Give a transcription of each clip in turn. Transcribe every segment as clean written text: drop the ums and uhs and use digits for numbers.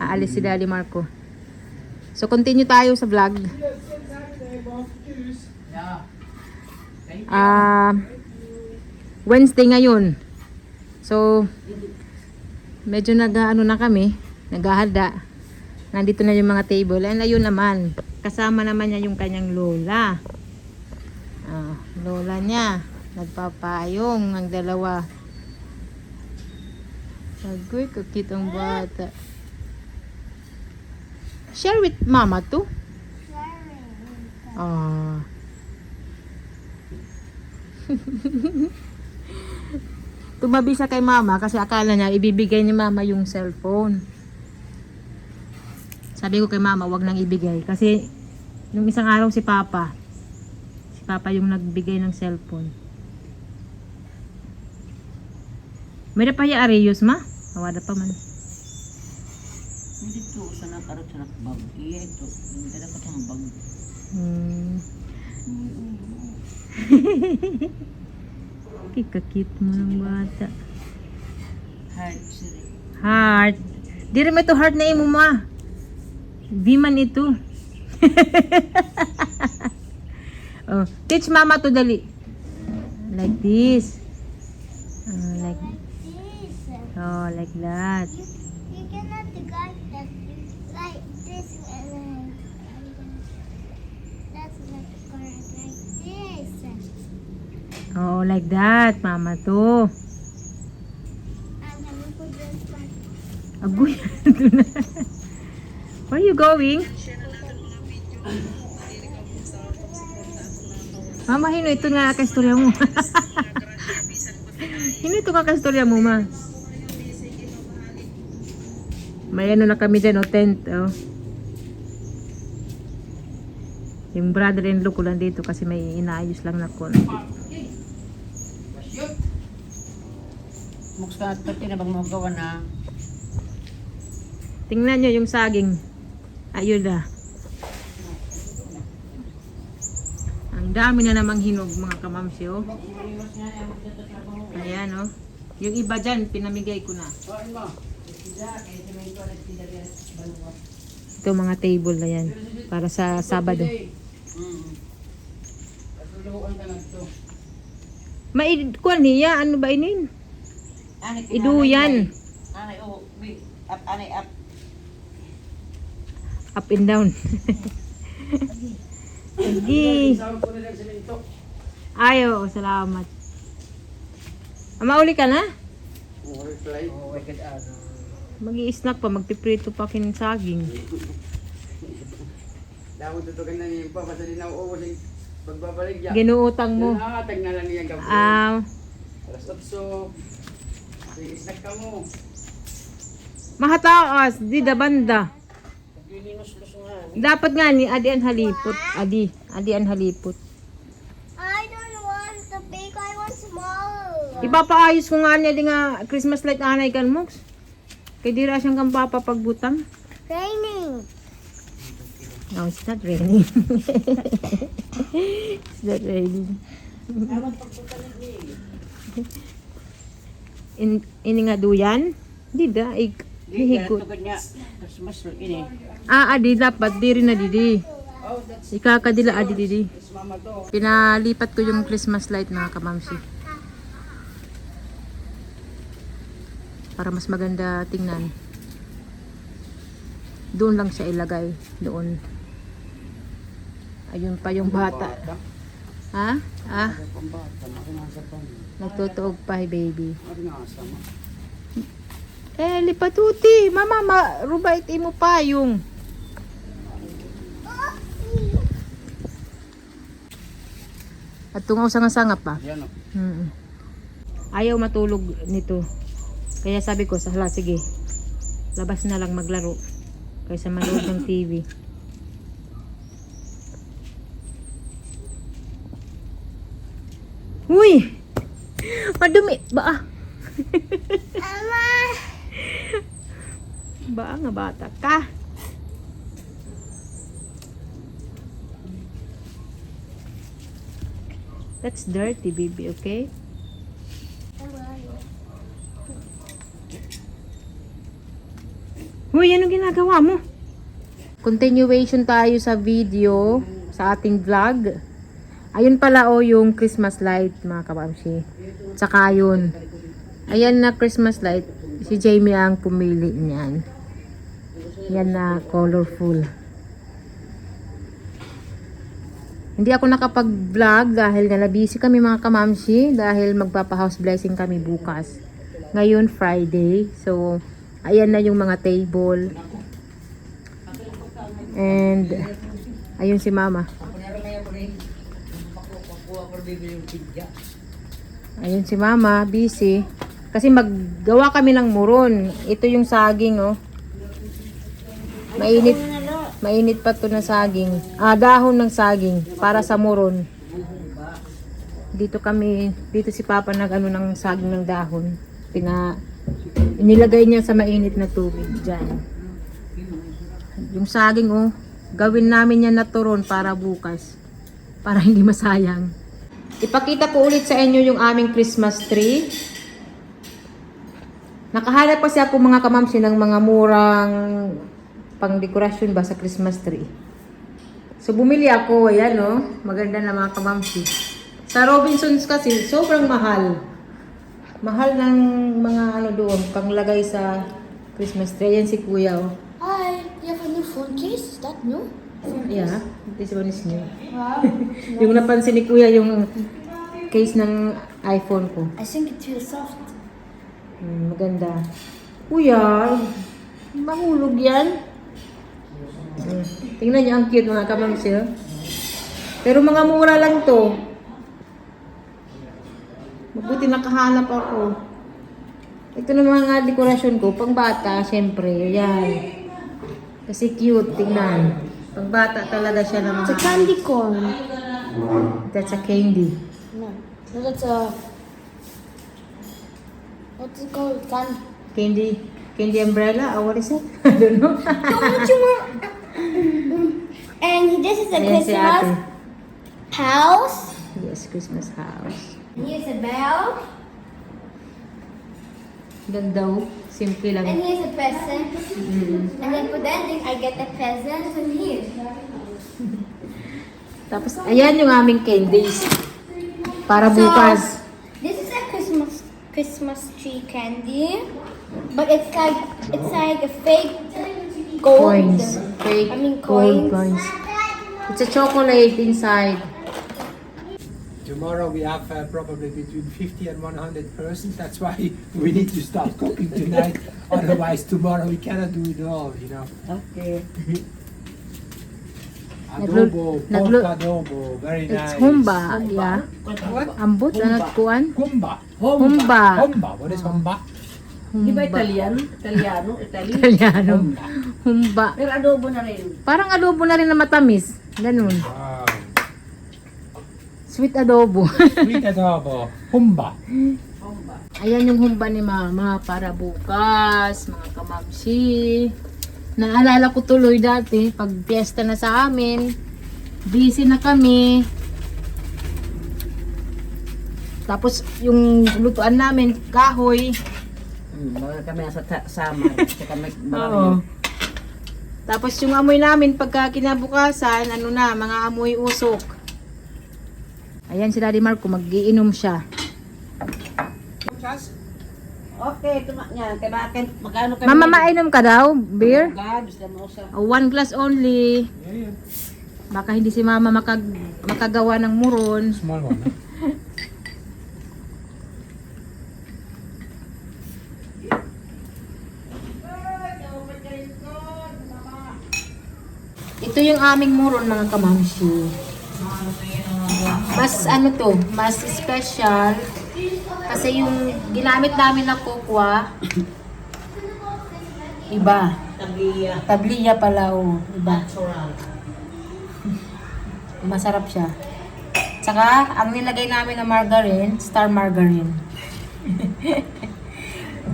Aalis si Daddy Marco. So, continue tayo sa vlog. Wednesday ngayon. So, medyo nag-ano na kami. Naghahanda. Nandito na yung mga table. And ayun naman. Kasama naman niya yung kanyang lola. Lola niya. Nagpapayong ang dalawa. Agoy, kakitang bata. Share with mama too. Tumabi siya kay mama kasi akala niya ibibigay ni mama yung cellphone. Sabi ko kay mama wag nang ibigay kasi nung isang araw si papa yung nagbigay ng cellphone. May na pa ya Arius ma? Awada pa man. Hindi to sa nakarot sa nakbag. Iya ito. Hindi dapat ang bag. Kikakit mo ng bata. Heart sir. Heart. Di rin ito heart na imo ma. Biman ito. Oh, teach mama to dali. Like this. Like that. You cannot guide that like this and that's not correct like this. Oh, like that, mama to. I'm gonna put this one. Agoy. Where are you going? Mama, hino ito nga kastorya mo. Hino ito nga kastorya mo, ma. May ano na kami dyan, tent. Yung brother-in-law ko lang dito kasi may inaayos lang na konti. Muksa at pati na bang magawa na. Tingnan nyo yung saging. Ayun na. Ang dami na namang hinog mga kamamsi, oh. Ayan, oh. Yung iba dyan, pinamigay ko na. Ito mga table na yan. Para sa Sabado. Kuan niya, ano ba inin? Iduyan. Anay, oh, up, anay, up. Up and down. Hindi. Ayo, salamat. Mauli ka na? Oh, wicked ano. Mag-i-snack pa, magpiprito pa kin saging. Damo tutugan na niya pa, basta di na uuwi pagbabalik niya. Ginuutang mo. Nakakatag na lang niya gabi. Alas 8. Sige, snack ka mo. Mahataas, di da banda. Gininus-lusungan. Dapat nga ni adi an halipot. Adi an halipot. I don't want the big, I want small. Ipapaayos ko nga niya di nga Christmas light anay kan mo. Kay di ra siyang kang papagbutang. Raining. No, it's not raining. It's not raining. Ini nga duyan? Di da, hihigot. Tugod niya. Mas ini. Adi dapat, di rin na didi. Ikakadila adi didi. Pinalipat ko yung Christmas light mga kamamsi. Para mas maganda tingnan. Doon lang siya ilagay. Doon. Ayun pa yung bata. Ha? Nagtutuog pa, baby. Lipatuti. Mama, rubait mo pa yung. At tungaw sanga-sanga pa. Yan o. Ayaw matulog nito. Kaya sabi ko, hala, sige. Labas na lang maglaro. Kaysa manood ng TV. Uy! Madumi! Baa! Mama. Baa nga bata ka. That's dirty, baby, okay? Uy, anong ginagawa mo? Continuation tayo sa video, sa ating vlog. Ayun pala yung Christmas light, mga kabamsi. Tsaka yun. Ayan na Christmas light. Si Jamie ang pumili niyan. Yan na colorful. Hindi ako nakapag-vlog dahil busy kami mga kamamsi. Dahil magpapa-house blessing kami bukas. Ngayon Friday. So, ayan na yung mga table. And, ayun si mama. Ayun si mama, busy. Kasi maggawa kami ng muron. Ito yung saging, oh. Mainit pa to na saging. Dahon ng saging para sa muron. Dito si Papa nag-ano ng saging ng dahon. Inilagay niya sa mainit na tubig dyan. Yung saging, oh. Gawin namin yan na turon para bukas. Para hindi masayang. Ipakita ko ulit sa inyo yung aming Christmas tree. Nakahanap kasi ako mga kamamsi ng mga murang pang-dekorasyon ba sa Christmas tree. So bumili ako, ayan oh, maganda na mga kamamsi. Sa Robinsons kasi sobrang mahal. Mahal ng mga ano doon, panglagay sa Christmas tree. Ayan si Kuya oh. Hi, you have a new phone case? Is that new? Yeah, this one is new. Wow. Yung napansin ni Kuya yung case ng iPhone ko. I think it feels soft. Maganda. Kuya, mahulog yan. Tingnan niyo ang cute mga kamamsi. Pero mga mura lang to. Mabuti nakahanap ako. Ito na mga dekorasyon ko. Pang bata, syempre. Yan. Kasi cute, tingnan. Pang bata talaga siya ng It's a mga... candy corn. That's a candy. No, that's a... What's it called? Candy umbrella? Or what is it? I don't know. Don't you want... And this is a Ayan si Christmas ate. house. Yes, Christmas house. Here's a bell. Ganda oh. Simple lang. And here's a present. And then for the ending, I get a present from here. Tapos, ayan yung aming candies. Para So, bukas. this is a Christmas tree candy, but it's like a fake gold. Coins. Fake I mean gold coins. coins. It's a chocolate inside. Tomorrow we have probably between 50 and 100 persons. That's why we need to start cooking tonight. Otherwise, tomorrow we cannot do it all, you know. Okay. Adobo, pork adobo, very It's nice. humba. Yeah. What? Ambot, ano kuan? Humba. Humba. Humba. What is humba? Di ba Italian? Italiano? Italiano. Humba. Pero adobo na rin. Parang adobo na rin na matamis. Ganun. Wow. Sweet adobo. Sweet adobo. Humba. Ayan yung humba ni Mama para bukas, mga kamamsi. Naalala ko tuloy dati, pag piyesta na sa amin, busy na kami. Tapos yung lutuan namin, kahoy. Mga kami nasa summer. Tsaka may Oo. Tapos yung amoy namin, pagka kinabukasan, mga amoy usok. Ayan si Daddy Marco, mag-iinom siya. Okay, niya. Kaya bakit magkano kami? Mama, mainom ka daw? Beer? God, gusto mo sa... One glass only. Yeah, yeah. Baka hindi si Mama makagawa ng muron. Small one. Huh? Ito yung aming muron mga kamamsi. Mas mas special. Kasi yung ginamit namin na kokwa, iba. Tabliya. Tabliya pala oh. Iba. Natural. Masarap siya. Tsaka, ang nilagay namin na margarine, star margarine.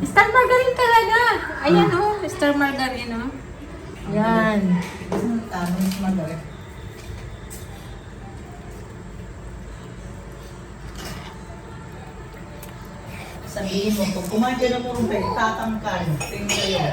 Star margarine talaga! Ayan oh, star margarine oh. Yan. Sabihin mo, kung kumain ka na mo rin, tatangkan. Tingnan kayo.